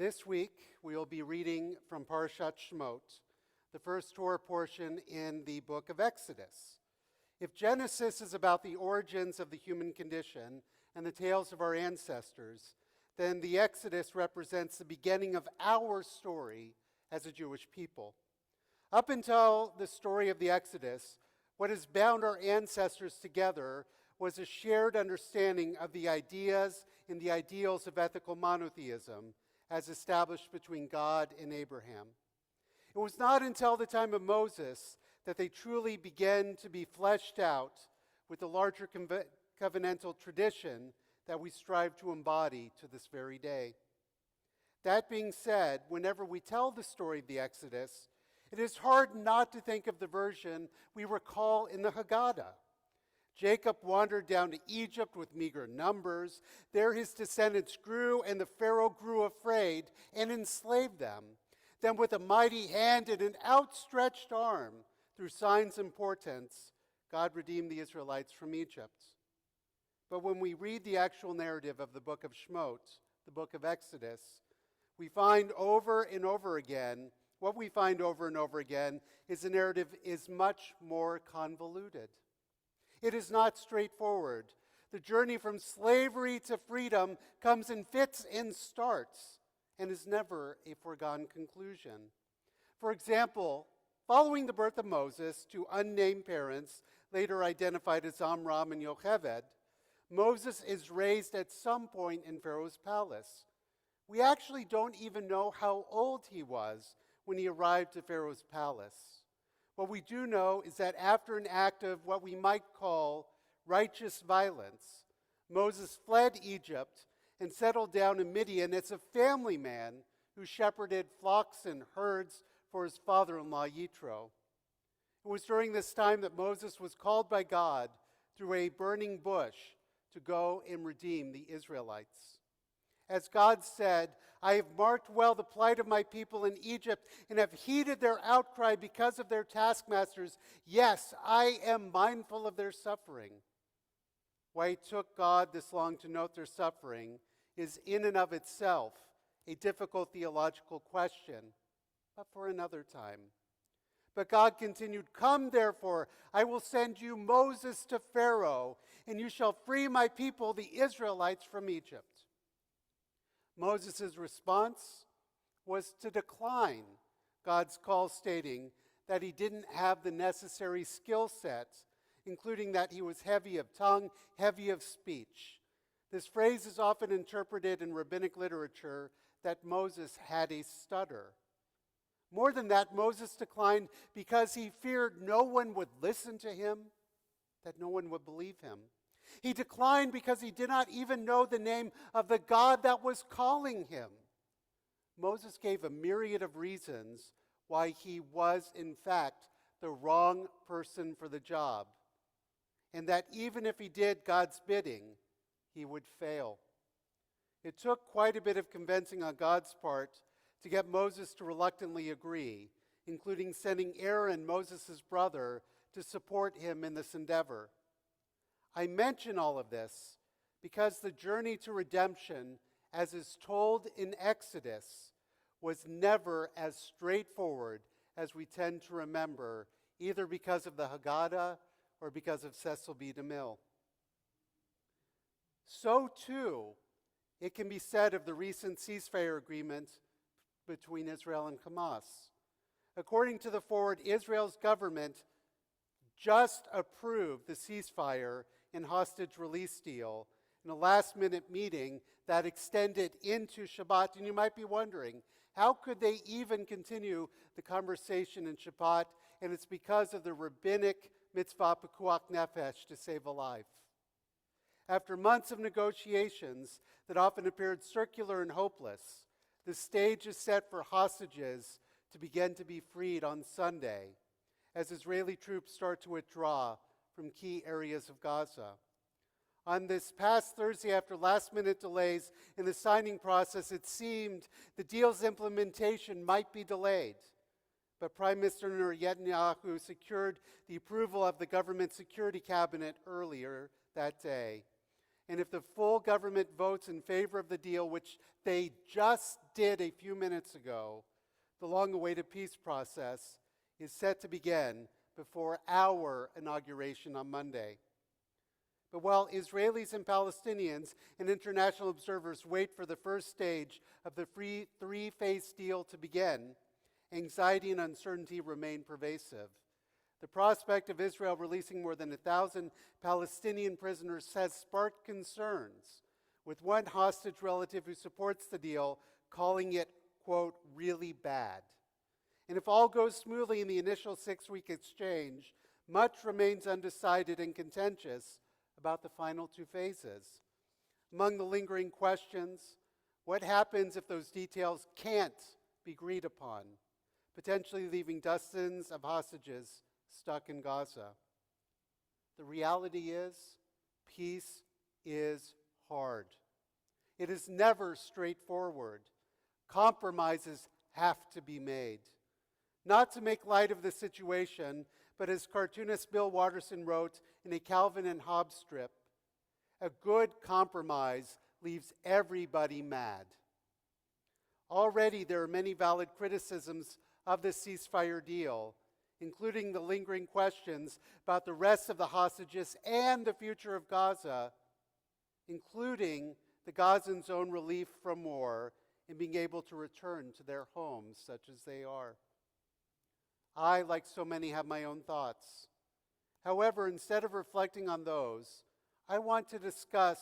This week, we will be reading from Parashat Shemot, the first Torah portion in the book of Exodus. If Genesis is about the origins of the human condition and the tales of our ancestors, then the Exodus represents the beginning of our story as a Jewish people. Up until the story of the Exodus, what has bound our ancestors together was a shared understanding of the ideas and the ideals of ethical monotheism as established between God and Abraham. It was not until the time of Moses that they truly began to be fleshed out with the larger covenantal tradition that we strive to embody to this very day. That being said, whenever we tell the story of the Exodus, it is hard not to think of the version we recall in the Haggadah. Jacob wandered down to Egypt with meager numbers. There his descendants grew, and the Pharaoh grew afraid and enslaved them. Then with a mighty hand and an outstretched arm, through signs and portents, God redeemed the Israelites from Egypt. But when we read the actual narrative of the book of Shemot, the book of Exodus, we find over and over again, what we find over and over again is the narrative is much more convoluted. It is not straightforward. The journey from slavery to freedom comes in fits and starts and is never a foregone conclusion. For example, following the birth of Moses to unnamed parents, later identified as Amram and Yocheved, Moses is raised at some point in Pharaoh's palace. We actually don't even know how old he was when he arrived at Pharaoh's palace. What we do know is that after an act of what we might call righteous violence, Moses fled Egypt and settled down in Midian as a family man who shepherded flocks and herds for his father-in-law Yitro. It was during this time that Moses was called by God through a burning bush to go and redeem the Israelites. As God said, I have marked well the plight of my people in Egypt and have heeded their outcry because of their taskmasters. Yes, I am mindful of their suffering. Why it took God this long to note their suffering is in and of itself a difficult theological question, but for another time. But God continued, come therefore, I will send you Moses to Pharaoh, and you shall free my people, the Israelites, from Egypt. Moses' response was to decline God's call, stating that he didn't have the necessary skill sets, including that he was heavy of tongue, heavy of speech. This phrase is often interpreted in rabbinic literature that Moses had a stutter. More than that, Moses declined because he feared no one would listen to him, that no one would believe him. He declined because he did not even know the name of the God that was calling him. Moses gave a myriad of reasons why he was, in fact, the wrong person for the job, and that even if he did God's bidding, he would fail. It took quite a bit of convincing on God's part to get Moses to reluctantly agree, including sending Aaron, Moses' brother, to support him in this endeavor. I mention all of this because the journey to redemption, as is told in Exodus, was never as straightforward as we tend to remember, either because of the Haggadah or because of Cecil B. DeMille. So too, it can be said of the recent ceasefire agreement between Israel and Hamas. According to the forward, Israel's government just approved the ceasefire and hostage release deal in a last-minute meeting that extended into Shabbat. And you might be wondering, how could they even continue the conversation in Shabbat? And it's because of the rabbinic mitzvah pekuach nefesh, to save a life. After months of negotiations that often appeared circular and hopeless, the stage is set for hostages to begin to be freed on Sunday as Israeli troops start to withdraw from key areas of Gaza. On this past Thursday, after last-minute delays in the signing process, it seemed the deal's implementation might be delayed. But Prime Minister Netanyahu secured the approval of the government security cabinet earlier that day. And if the full government votes in favor of the deal, which they just did a few minutes ago, the long-awaited peace process is set to begin before our inauguration on Monday. But while Israelis and Palestinians and international observers wait for the first stage of the three-phase deal to begin, anxiety and uncertainty remain pervasive. The prospect of Israel releasing more than 1,000 Palestinian prisoners has sparked concerns, with one hostage relative who supports the deal calling it, quote, really bad. And if all goes smoothly in the initial 6-week exchange, much remains undecided and contentious about the final 2 phases. Among the lingering questions, what happens if those details can't be agreed upon, potentially leaving dozens of hostages stuck in Gaza? The reality is, peace is hard. It is never straightforward. Compromises have to be made. Not to make light of the situation, but as cartoonist Bill Watterson wrote in a Calvin and Hobbes strip, a good compromise leaves everybody mad. Already there are many valid criticisms of the ceasefire deal, including the lingering questions about the rest of the hostages and the future of Gaza, including the Gazans' own relief from war and being able to return to their homes such as they are. I, like so many, have my own thoughts. However, instead of reflecting on those, I want to discuss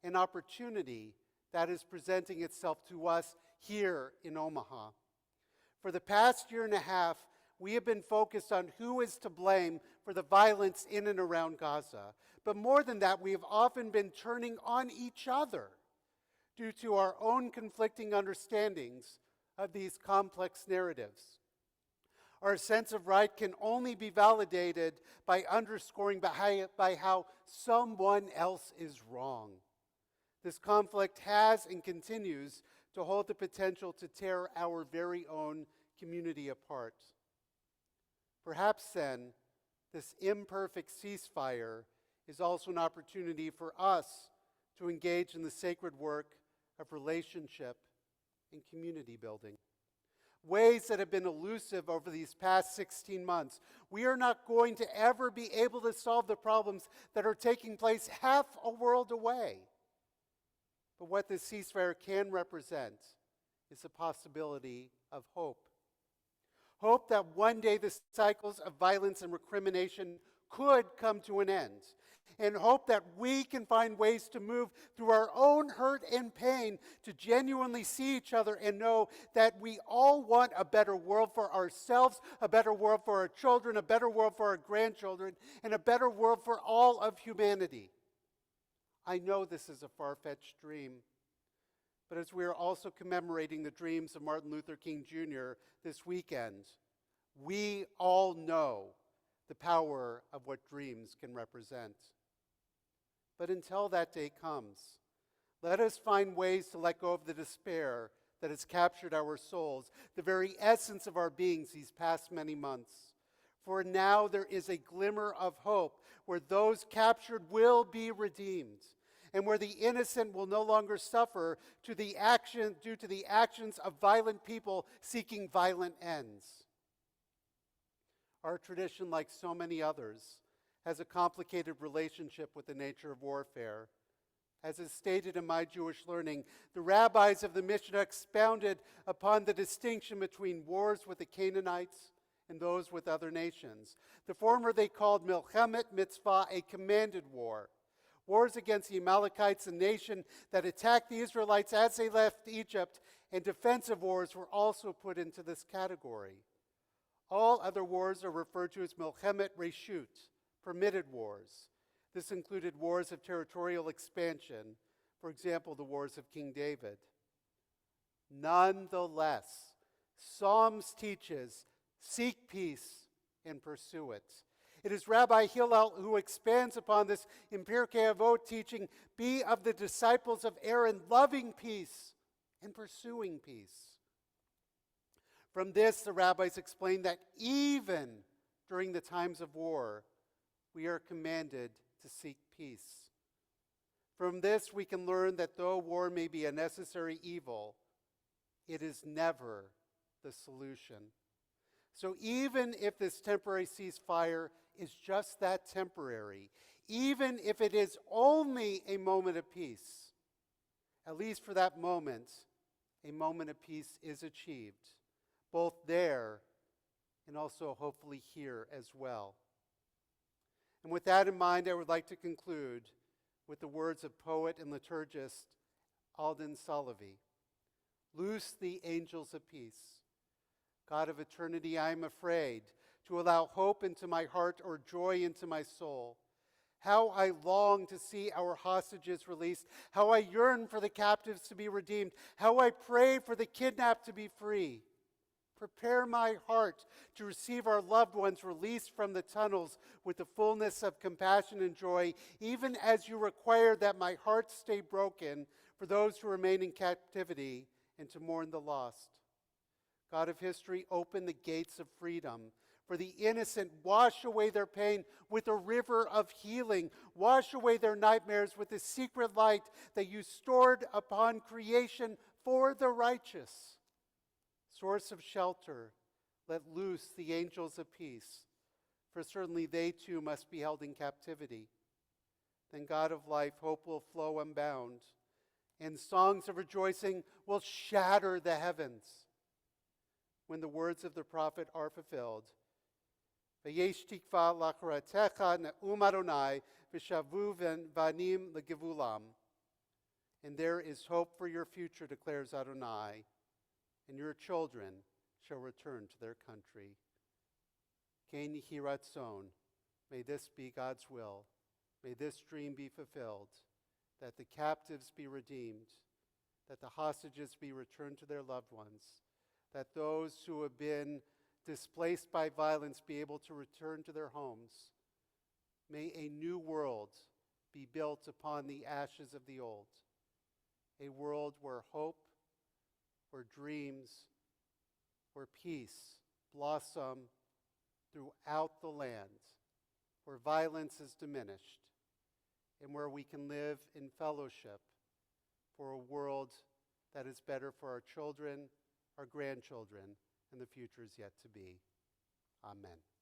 an opportunity that is presenting itself to us here in Omaha. For the past year and a half, we have been focused on who is to blame for the violence in and around Gaza. But more than that, we have often been turning on each other due to our own conflicting understandings of these complex narratives. Our sense of right can only be validated by underscoring by how someone else is wrong. This conflict has and continues to hold the potential to tear our very own community apart. Perhaps then, this imperfect ceasefire is also an opportunity for us to engage in the sacred work of relationship and community building. Ways that have been elusive over these past 16 months. We are not going to ever be able to solve the problems that are taking place half a world away. But what this ceasefire can represent is the possibility of hope. Hope that one day the cycles of violence and recrimination could come to an end. And hope that we can find ways to move through our own hurt and pain to genuinely see each other and know that we all want a better world for ourselves, a better world for our children, a better world for our grandchildren, and a better world for all of humanity. I know this is a far-fetched dream, but as we are also commemorating the dreams of Martin Luther King Jr. this weekend, we all know the power of what dreams can represent. But until that day comes, let us find ways to let go of the despair that has captured our souls, the very essence of our beings these past many months. For now there is a glimmer of hope where those captured will be redeemed, and where the innocent will no longer suffer due to the actions of violent people seeking violent ends. Our tradition, like so many others, has a complicated relationship with the nature of warfare. As is stated in my Jewish learning, the rabbis of the Mishnah expounded upon the distinction between wars with the Canaanites and those with other nations. The former they called Milchemet Mitzvah, a commanded war. Wars against the Amalekites, a nation that attacked the Israelites as they left Egypt, and defensive wars were also put into this category. All other wars are referred to as Milchemet Reshut, permitted wars. This included wars of territorial expansion, for example, the wars of King David. Nonetheless, Psalms teaches, seek peace and pursue it. It is Rabbi Hillel who expands upon this in Pirkei Avot, teaching, be of the disciples of Aaron, loving peace and pursuing peace. From this, the rabbis explain that even during the times of war, we are commanded to seek peace. From this, we can learn that though war may be a necessary evil, it is never the solution. So even if this temporary ceasefire is just that temporary, even if it is only a moment of peace, at least for that moment, a moment of peace is achieved, both there and also hopefully here as well. And with that in mind, I would like to conclude with the words of poet and liturgist Alden Solovey. Loose the angels of peace. God of eternity, I am afraid to allow hope into my heart or joy into my soul. How I long to see our hostages released. How I yearn for the captives to be redeemed. How I pray for the kidnapped to be free. Prepare my heart to receive our loved ones released from the tunnels with the fullness of compassion and joy, even as you require that my heart stay broken for those who remain in captivity and to mourn the lost. God of history, open the gates of freedom for the innocent. Wash away their pain with a river of healing. Wash away their nightmares with the secret light that you stored upon creation for the righteous. Source of shelter, let loose the angels of peace, for certainly they too must be held in captivity. Then, God of life, hope will flow unbound, and songs of rejoicing will shatter the heavens when the words of the prophet are fulfilled. V'yesh tikva l'acharatecha ne'um Adonai v'shavu v'anim legevulam. And there is hope for your future, declares Adonai, and your children shall return to their country. Ken yehi ratzon. May this be God's will. May this dream be fulfilled, that the captives be redeemed, that the hostages be returned to their loved ones, that those who have been displaced by violence be able to return to their homes. May a new world be built upon the ashes of the old, a world where hope, where dreams, where peace blossom throughout the land, where violence is diminished, and where we can live in fellowship for a world that is better for our children, our grandchildren, and the future is yet to be. Amen.